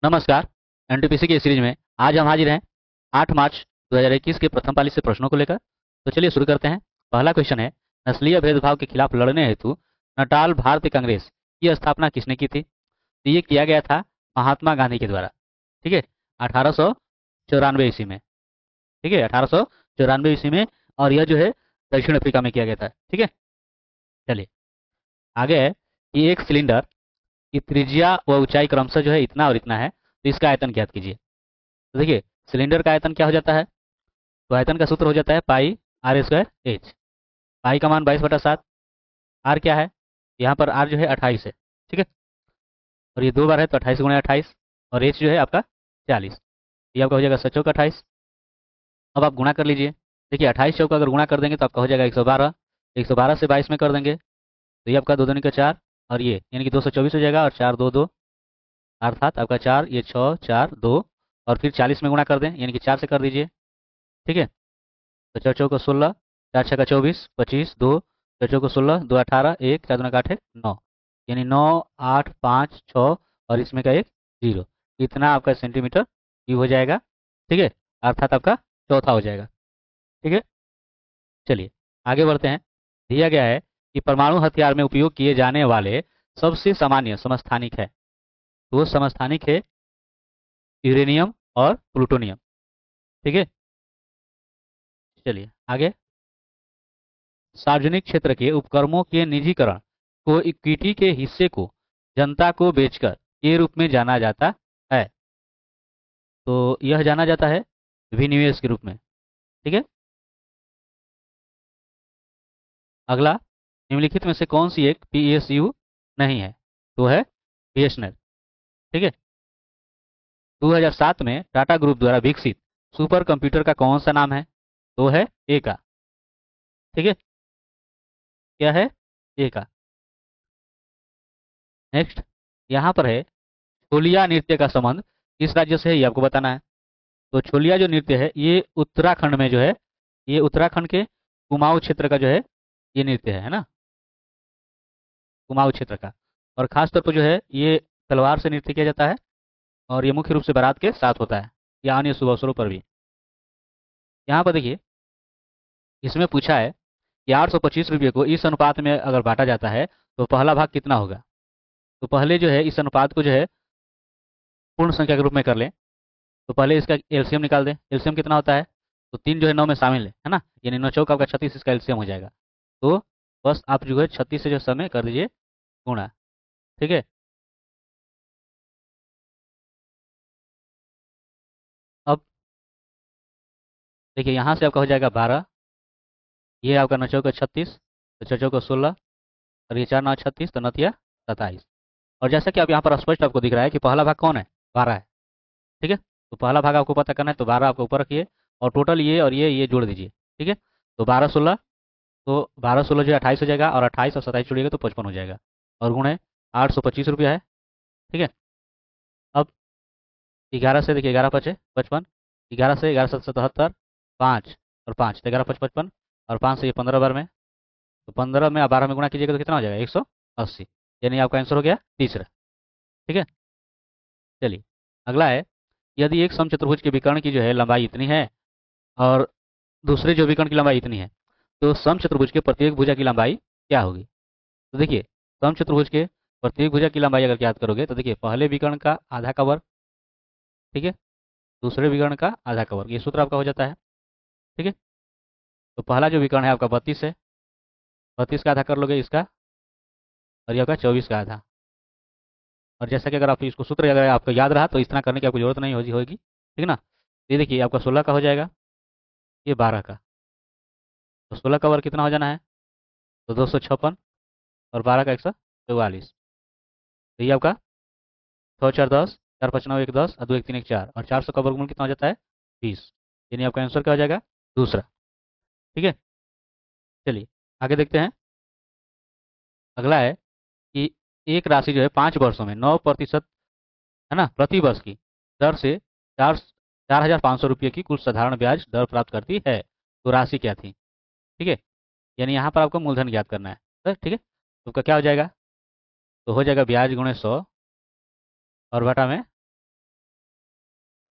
नमस्कार। एनटीपीसी की सीरीज में आज हम हाजिर हैं 8 मार्च 2021 के प्रथम पाली से प्रश्नों को लेकर। तो चलिए शुरू करते हैं। पहला क्वेश्चन है, नस्लीय भेदभाव के खिलाफ लड़ने हेतु नटाल भारतीय कांग्रेस की स्थापना किसने की थी? तो ये किया गया था महात्मा गांधी के द्वारा। ठीक है, 1894 ईस्वी में। ठीक है, 1894 ईस्वी में। और यह जो है दक्षिण अफ्रीका में किया गया था। ठीक है, चलिए आगे है कि एक सिलेंडर की त्रिज्या व ऊंचाई क्रमशः जो है इतना और इतना है, तो इसका आयतन ज्ञात कीजिए। तो देखिए, सिलेंडर का आयतन क्या हो जाता है? तो आयतन का सूत्र हो जाता है पाई आर स्क्वायर एच। पाई का मान 22/7। आर क्या है? यहाँ पर आर जो है 28 है। ठीक है, और ये दो बार है तो 28 × 28। और एच जो है आपका 40। ये आपका हो जाएगा 7×4 = 28। अब आप गुणा कर लीजिए। देखिए 28 चौका अगर गुणा कर देंगे तो आपका हो जाएगा 112। 112 से 22 में कर देंगे तो ये आपका 2 दूनी का 4। और ये यानी कि 224 हो जाएगा। और 4 2 2 अर्थात आपका 4, ये 6 4 2। और फिर 40 में गुणा कर दें यानी कि 4 से कर दीजिए। ठीक है, तो 4 चौको 16, 4 छक्का 24, 25, 2, 4 चौको 16, 2 18, 1 4 दूना का 8 है 9। यानी 9 8 5 6 और इसमें का एक 0। इतना आपका सेंटीमीटर क्यूब हो जाएगा। ठीक है, अर्थात आपका चौथा हो जाएगा। ठीक है, चलिए आगे बढ़ते हैं। दिया गया है कि परमाणु हथियार में उपयोग किए जाने वाले सबसे सामान्य समस्थानिक है। तो वो समस्थानिक है यूरेनियम और प्लूटोनियम। ठीक है, चलिए आगे। सार्वजनिक क्षेत्र के उपक्रमों के निजीकरण को इक्विटी के हिस्से को जनता को बेचकर के रूप में जाना जाता है। तो यह जाना जाता है विनिवेश के रूप में। ठीक है, अगला, निम्नलिखित में से कौन सी एक पीएसयू नहीं है? तो है बीएसएनएल। ठीक है, 2007 में टाटा ग्रुप द्वारा विकसित सुपर कंप्यूटर का कौन सा नाम है? तो है ए का। ठीक है, क्या है? ए का। नेक्स्ट, यहाँ पर है छोलिया नृत्य का संबंध किस राज्य से है, ये आपको बताना है। तो छोलिया जो नृत्य है ये उत्तराखंड में जो है, ये उत्तराखंड के कुमाऊं क्षेत्र का जो है ये नृत्य है ना, कुमाऊं क्षेत्र का। और खास तौर पर जो है ये तलवार से नृत्य किया जाता है। और ये मुख्य रूप से बारात के साथ होता है या अन्य शुभ अवसरों पर भी। यहाँ पर देखिए, इसमें पूछा है कि 825 रुपये को इस अनुपात में अगर बांटा जाता है तो पहला भाग कितना होगा? तो पहले जो है इस अनुपात को जो है पूर्ण संख्या के रूप में कर लें। तो पहले इसका एलसीएम निकाल दें। एलसीएम कितना होता है? तो 3 जो है 9 में शामिल है ना, यानी 9 चौक आपका 36, इसका एलसीएम हो जाएगा। तो बस आप जो है 36 से जो समय कर दीजिए गुणा। ठीक है, अब देखिए यहाँ से आपका हो जाएगा 12। ये आपका 9 चौक 36, तो 6 चौक 16, और ये 4 9 36, तो नतिया 27। और जैसा कि आप यहाँ पर स्पष्ट आपको दिख रहा है कि पहला भाग कौन है? 12 है। ठीक है, तो पहला भाग आपको पता करना है, तो 12 आपको ऊपर रखिए और टोटल ये और ये जोड़ दीजिए। ठीक है, तो 12 16, तो 12 16 जो है 28 हो जाएगा। और 28 और 27 जोड़िएगा तो 55 हो जाएगा। और गुणे 825 रुपया है। ठीक है, अब 11 से देखिए, 11 पचे 55, 11 से 11 7 77, 5 और 5 तो 11 5 55। और 5 से ये 15 बार में, तो 15 में आप 12 में गुणा कीजिएगा तो कितना हो जाएगा? 180। यानी आपका आंसर हो गया तीसरा। ठीक है, चलिए अगला है, यदि एक समचतुर्भुज के विकर्ण की जो है लंबाई इतनी है और दूसरे जो विकर्ण की लंबाई इतनी है, तो समचतुर्भुज के प्रत्येक भुजा की लंबाई क्या होगी? तो देखिए, समचतुर्भुज के प्रत्येक भुजा की लंबाई अगर याद करोगे तो देखिए, पहले विकर्ण का आधा का वर्ग, ठीक है, दूसरे विकर्ण का आधा का वर्ग, ये सूत्र आपका हो जाता है। ठीक है, तो पहला जो विकर्ण है आपका 32 है, 32 का आधा कर लोगे इसका, और ये आपका 24 का आधा। और जैसा कि अगर आप इसको सूत्र अगर आपको याद रहा तो इस तरह करने की आपको जरूरत नहीं होगी। ठीक है ना, तो ये देखिए आपका 16 का हो जाएगा, ये 12 का। तो 16 का वर्ग कितना हो जाना है? तो 256। और 12 का 144। तो ये आपका 6 4 10, 4 5 9 1 10 और 2 1 3 1 4, और 400 का वर्गमूल कितना हो जाता है? 20। यानी आपका आंसर क्या हो जाएगा? दूसरा। ठीक है, चलिए आगे देखते हैं। अगला है कि एक राशि जो है 5 वर्षों में 9% है ना प्रति वर्ष की दर से 4,500 रुपये की कुल साधारण ब्याज दर प्राप्त करती है। तो राशि क्या थी? ठीक है, यानी यहाँ पर आपको मूलधन ज्ञात करना है। तो ठीक है, तो उसका क्या हो जाएगा? तो हो जाएगा ब्याज गुणे 100 और बटा में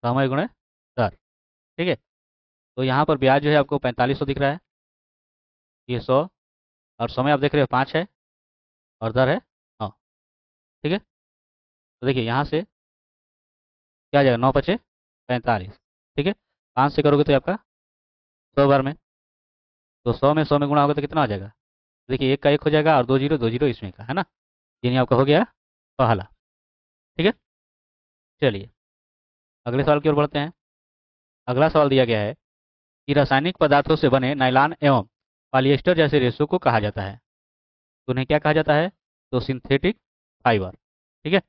समय गुणे दर। ठीक है, तो यहाँ पर ब्याज जो है आपको 4500 दिख रहा है, ये 100, और समय आप देख रहे हो 5 है, और दर है 9। ठीक है, तो देखिए यहाँ से क्या आ जाएगा, 9 × 5 = 45। ठीक है, 5 से करोगे तो आपका 100 बार में, तो 100 में गुणा होगा तो कितना आ जाएगा, देखिए एक का एक हो जाएगा और दो जीरो, दो जीरो इसमें का है ना, यानी आपका हो गया पहला। ठीक है, चलिए अगले सवाल की ओर बढ़ते हैं। अगला सवाल दिया गया है कि रासायनिक पदार्थों से बने नायलॉन एवं पॉलिएस्टर जैसे रेशों को कहा जाता है, तो उन्हें क्या कहा जाता है, तो सिंथेटिक फाइबर। ठीक है,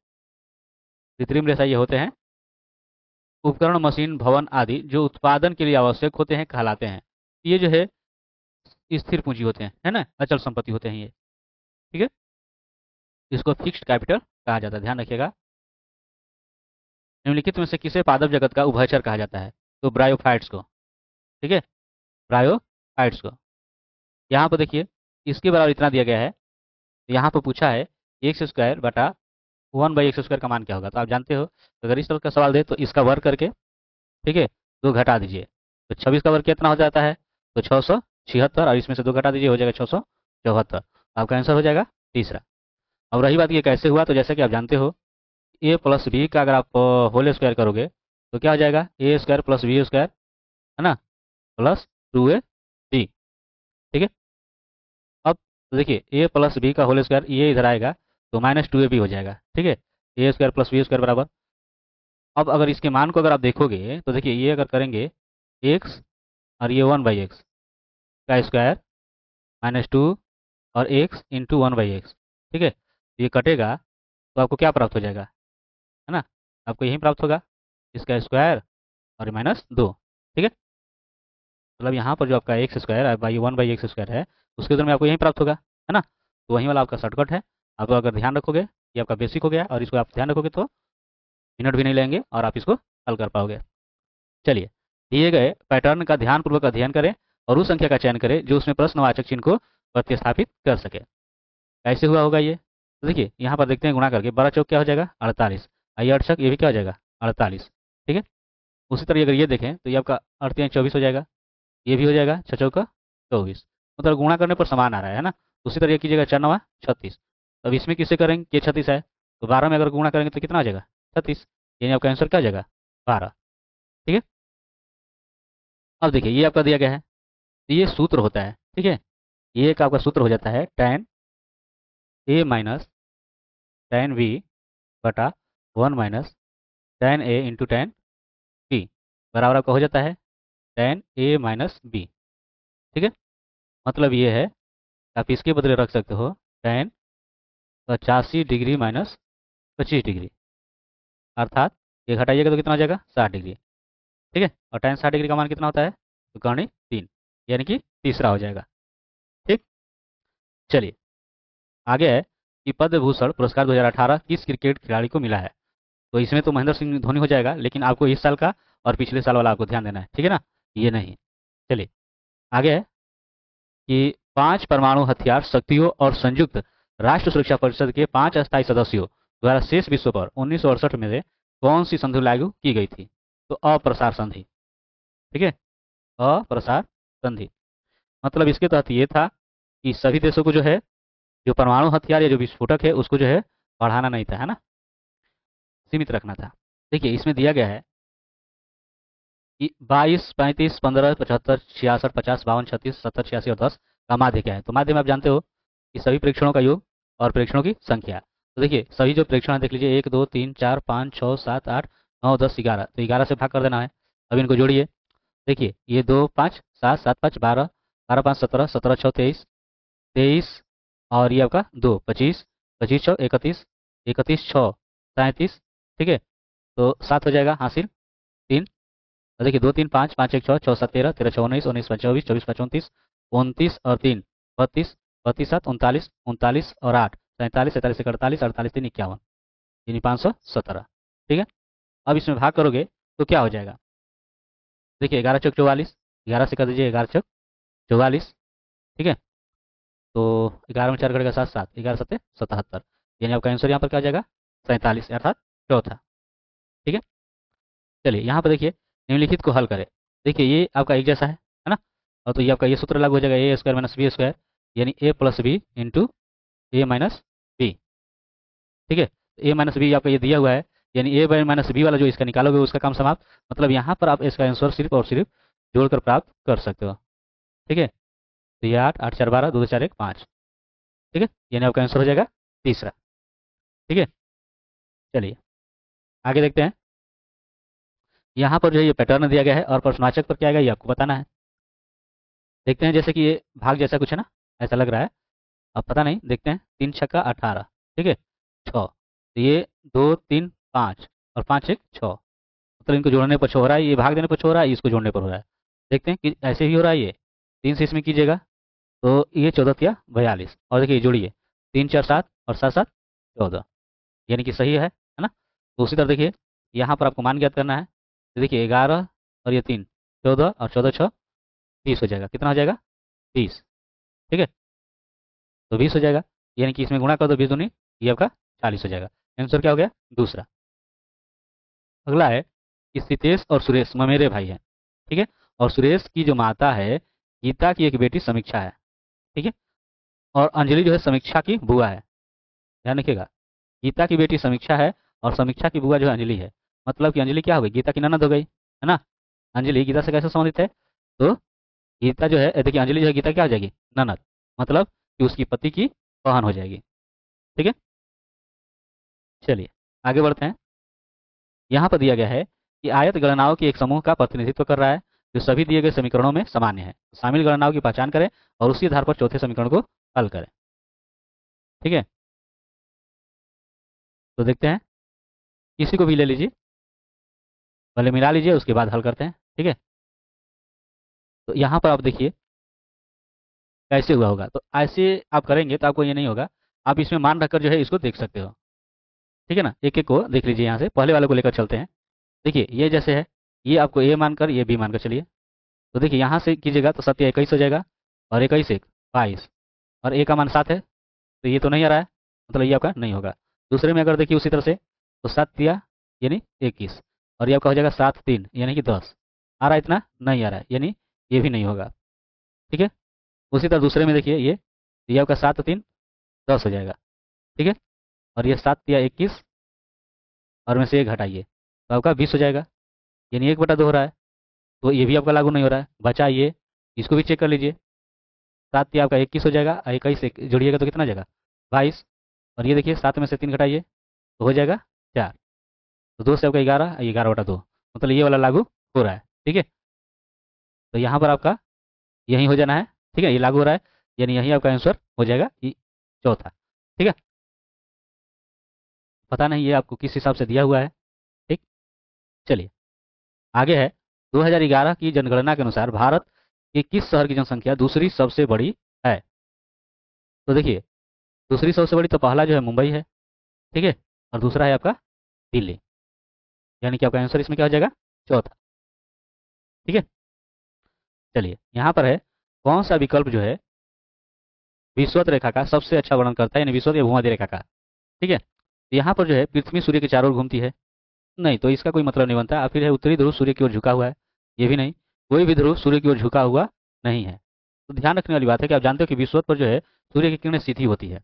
कृत्रिम रेशा ये होते हैं, उपकरण, मशीन, भवन आदि जो उत्पादन के लिए आवश्यक होते हैं कहलाते हैं। ये जो है स्थिर पूंजी होते हैं, है ना, अचल संपत्ति होते हैं ये। ठीक है, इसको फिक्स्ड कैपिटल कहा जाता है, ध्यान रखिएगा। निम्नलिखित में से किसे पादप जगत का उभयचर कहा जाता है, तो ब्रायोफाइट्स को। ठीक है, ब्रायोफाइट्स को। यहाँ पर देखिए इसके बराबर इतना दिया गया है, तो यहाँ पर पूछा है x² बटा 1/x² का मान क्या होगा, तो आप जानते हो तो अगर इस तरह का सवाल दे तो इसका वर्ग करके, ठीक है, 2 घटा दीजिए, तो 26 का वर्ग कितना हो जाता है, तो 676, और इसमें से 2 घटा दीजिए, हो जाएगा 674। आपका आंसर हो जाएगा तीसरा। अब रही बात ये कैसे हुआ, तो जैसा कि आप जानते हो a+b का अगर आप होल स्क्वायर करोगे तो क्या हो जाएगा, a² + b² है ना, प्लस 2ab। ठीक है, अब देखिए a+b का होल स्क्वायर ये इधर आएगा तो -2ab हो जाएगा। ठीक है, a² + b² बराबर, अब अगर इसके मान को अगर आप देखोगे तो देखिए ये अगर करेंगे x और ये 1/x का स्क्वायर -2 और x इंटू 1/x। ठीक है, तो ये कटेगा तो आपको क्या प्राप्त हो जाएगा, है ना, आपको यही प्राप्त होगा, इसका स्क्वायर और -2। ठीक है, मतलब यहाँ पर जो आपका x² बाई 1/x² है उसके उधर में आपको यही प्राप्त होगा, है ना, तो वही वाला आपका शॉर्टकट है। आप अगर ध्यान रखोगे ये आपका बेसिक हो गया, और इसको आप ध्यान रखोगे तो मिनट भी नहीं लेंगे और आप इसको हल कर पाओगे। चलिए, दिए गए पैटर्न का ध्यानपूर्वक अध्ययन करें और उस संख्या का चयन करें जो उसमें प्रश्नवाचक चिन्ह को प्रतिस्थापित कर सके। कैसे हुआ होगा ये, तो देखिए यहाँ पर देखते हैं गुणा करके, 12 चौक क्या हो जाएगा 48, आइए 8 ये भी क्या हो जाएगा 48। ठीक है, उसी तरह अगर ये देखें तो ये आपका 8×3 = 24 हो जाएगा, ये भी हो जाएगा 6×4 = 24, मतलब गुणा करने पर समान आ रहा है ना। उसी तरह ये कीजिएगा 4×9 = 36। अब इसमें किससे करेंगे, ये 36 है, तो 12 में अगर गुणा करेंगे तो कितना आ जाएगा 36, यानी आपका आंसर क्या हो जाएगा 12। ठीक है, अब देखिए ये आपका दिया गया है, तो ये सूत्र होता है। ठीक है, ये एक आपका सूत्र हो जाता है tan a minus tan b बटा 1 minus tan a into tan b बराबर आपका हो जाता है tan a माइनस b। ठीक है, मतलब ये है, आप इसके बदले रख सकते हो tan 85 डिग्री माइनस 25 डिग्री, अर्थात ये घटाइएगा तो कितना हो जाएगा 60 डिग्री। ठीक है, और tan 60 डिग्री का मान कितना होता है, तो कर्ण 3, यानी कि तीसरा हो जाएगा। ठीक, चलिए आगे है कि पद्म भूषण पुरस्कार 2018 किस क्रिकेट खिलाड़ी को मिला है, तो इसमें तो महेंद्र सिंह धोनी हो जाएगा, लेकिन आपको इस साल का और पिछले साल वाला आपको ध्यान देना है, ठीक है ना, ये नहीं। चलिए आगे है कि 5 परमाणु हथियार शक्तियों और संयुक्त राष्ट्र सुरक्षा परिषद के 5 अस्थायी सदस्यों द्वारा शेष विश्व पर 1968 में से कौन सी संधि लागू की गई थी, तो अप्रसार संधि। ठीक है, अप्रसार संधि, मतलब इसके तहत ये था कि सभी देशों को जो है जो परमाणु हथियार या जो विस्फोटक है उसको जो है बढ़ाना नहीं था, है ना, सीमित रखना था। देखिए इसमें दिया गया है कि 22, 35, 15, 75, 66, 50, 52, 36, 70, 86 और 10 का माध्य क्या है, तो माध्य में आप जानते हो कि सभी प्रेक्षणों का योग और प्रेक्षणों की संख्या। तो देखिए सभी जो प्रेक्षण है देख लीजिए, 1 2 3 4 5 6 7 8 9 10 11, तो 11 से भाग कर देना है। अब इनको जोड़िए, देखिए ये 2 5 7 7 5 12, 12 5 17, 17 6 23, 23, और ये आपका 2 25, 25 6 31, 31 6 37। ठीक है, तो 7 हो जाएगा हासिल 3। तो देखिए 2 3 5 5 1 6 6 7 13 13 6 19 19 5 24 24 5 29 29 और 3 32 32 7 39 39 और 8 47 47 48 48 3 51, यानी 517। ठीक है, अब इसमें भाग करोगे तो क्या हो जाएगा, देखिए 11 चौक 44, 11 से कर दीजिए 11 चौक 44। ठीक है, तो 11 में 4 कटेगा 7 7, 11 7 77, यानी आपका आंसर यहाँ पर क्या आ जाएगा 47, अर्थात चौथा। ठीक है, चलिए यहाँ पर देखिए निम्नलिखित को हल करें। देखिए ये आपका एक जैसा है ना। और तो ये आपका ये सूत्र लागू हो जाएगा, ए स्क्वायर माइनस बी स्क्वायर यानी ए प्लस बी इंटू ए माइनस बी। ठीक है, ए माइनस बी आपका ये दिया हुआ है, यानी ए बाई माइनस बी वाला जो इसका निकालोगे उसका काम समाप्त। मतलब यहाँ पर आप इसका आंसर सिर्फ और सिर्फ जोड़कर प्राप्त कर सकते हो। ठीक है, तो ये 8 8 4 12 2 2 4 1 5। ठीक है, यानी आपका आंसर हो जाएगा तीसरा। ठीक है, चलिए आगे देखते हैं। यहाँ पर जो है ये पैटर्न दिया गया है और प्रश्नवाचक पर क्या आएगा ये आपको बताना है। देखते हैं, जैसे कि ये भाग जैसा कुछ है ना, ऐसा लग रहा है। अब पता नहीं, देखते हैं। 3 छक्का 18। ठीक है, 6। तो ये 2 3 5 और 5 1 6। मतलब इनको जोड़ने पर 6 हो रहा है, ये भाग देने पर 6 हो रहा है, इसको जोड़ने पर हो रहा है। देखते हैं कि ऐसे ही हो रहा है ये। 3 से इसमें कीजिएगा तो ये 14 या 42। और देखिए जोड़िए 3 4 7 और 7 7 14, यानी कि सही है ना। तो उसी तरह देखिए यहाँ पर आपको मान ज्ञात करना है। तो देखिए 11 और ये 3 14 और 14 6 20 हो जाएगा। कितना हो जाएगा? 20। ठीक है, तो 20 हो जाएगा, यानी कि इसमें गुणा कर दो 20 दूनी, ये आपका 40 हो जाएगा। आंसर क्या हो गया? दूसरा। अगला है कि सितेश और सुरेश ममेरे भाई हैं। ठीक है, और सुरेश की जो माता है गीता की एक बेटी समीक्षा है। ठीक है, और अंजलि जो है समीक्षा की बुआ है। ध्यान रखिएगा, गीता की बेटी समीक्षा है और समीक्षा की बुआ जो है अंजलि है। मतलब कि अंजलि क्या हो गई? गीता की ननद हो गई, है ना। अंजलि गीता से कैसे संबंधित है? तो गीता जो है, देखिए अंजलि जो है गीता क्या हो जाएगी? ननद। मतलब कि उसकी पति की बहन हो जाएगी। ठीक है, चलिए आगे बढ़ते हैं। यहाँ पर दिया गया है कि आयत गणनाओं के एक समूह का प्रतिनिधित्व कर रहा है जो सभी दिए गए समीकरणों में सामान्य है। शामिल गणनाओं की पहचान करें और उसी आधार पर चौथे समीकरण को हल करें। ठीक है, तो देखते हैं, किसी को भी ले लीजिए, पहले मिला लीजिए उसके बाद हल करते हैं। ठीक है, तो यहाँ पर आप देखिए कैसे हुआ होगा। तो ऐसे आप करेंगे तो आपको ये नहीं होगा। आप इसमें मान रखकर जो है इसको देख सकते हो। ठीक है ना, एक एक को देख लीजिए। यहाँ से पहले वाले को लेकर चलते हैं। देखिए ये जैसे है, ये आपको ए मानकर ये बी मानकर चलिए। तो देखिए यहाँ से कीजिएगा तो 7 या 21 हो जाएगा, और 21 1 22, और ए का मान 7 है, तो ये तो नहीं आ रहा है, मतलब ये आपका नहीं होगा। दूसरे में अगर देखिए उसी तरह से, तो 7 दिया यानी 21, और ये आपका हो जाएगा 7 3 यानी कि 10। आ रहा है? इतना नहीं आ रहा है, यानी ये भी नहीं होगा। ठीक है, उसी तरह दूसरे में देखिए ये आपका 7 3 10 हो जाएगा। ठीक है, और ये 7 या 21 और में से 1 हटाइए तो आपका 20 हो जाएगा, यानी 1/2 हो रहा है। तो ये भी आपका लागू नहीं हो रहा है। बचा ये, इसको भी चेक कर लीजिए। 7 या आपका 21 हो जाएगा, 21 से जोड़िएगा तो कितना हो जाएगा? 22। और ये देखिए 7 में से 3 घटाइए तो हो जाएगा 4। तो 2 से आपका 11, 11/2, मतलब ये वाला लागू हो रहा है। ठीक है, तो यहाँ पर आपका यही हो जाना है। ठीक है, ये लागू हो रहा है, यानी यही आपका आंसर हो जाएगा चौथा। ठीक है, पता नहीं ये आपको किस हिसाब से दिया हुआ है। ठीक, चलिए आगे है। 2011 की जनगणना के अनुसार भारत के किस शहर की जनसंख्या दूसरी सबसे बड़ी है? तो देखिए दूसरी सबसे बड़ी तो पहला जो है मुंबई है। ठीक है, और दूसरा है आपका दिल्ली, यानी कि आपका आंसर इसमें क्या हो जाएगा? चौथा। ठीक है, चलिए यहाँ पर है, कौन सा विकल्प जो है विषुवत रेखा का सबसे अच्छा वर्णन करता है, यानी विषुवत या भूमध्य रेखा का। ठीक है, तो यहाँ पर जो है पृथ्वी सूर्य के चारों ओर घूमती है। नहीं, तो इसका कोई मतलब नहीं बनता। और फिर है उत्तरी ध्रुव सूर्य की ओर झुका हुआ है, ये भी नहीं। कोई भी ध्रुव सूर्य की ओर झुका हुआ नहीं है। तो ध्यान रखने वाली बात है कि आप जानते हो कि विषुवत पर जो है सूर्य की किरणें सीधी होती है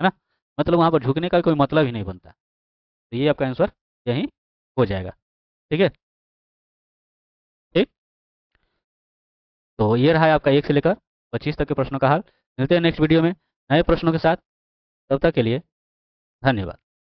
ना। मतलब वहाँ पर झुकने का कोई मतलब ही नहीं बनता। तो ये आपका आंसर यही हो जाएगा। ठीक है, ठीक, तो ये रहा है आपका 1 से लेकर 25 तक के प्रश्नों का हल। मिलते हैं नेक्स्ट वीडियो में नए प्रश्नों के साथ। तब तक के लिए धन्यवाद।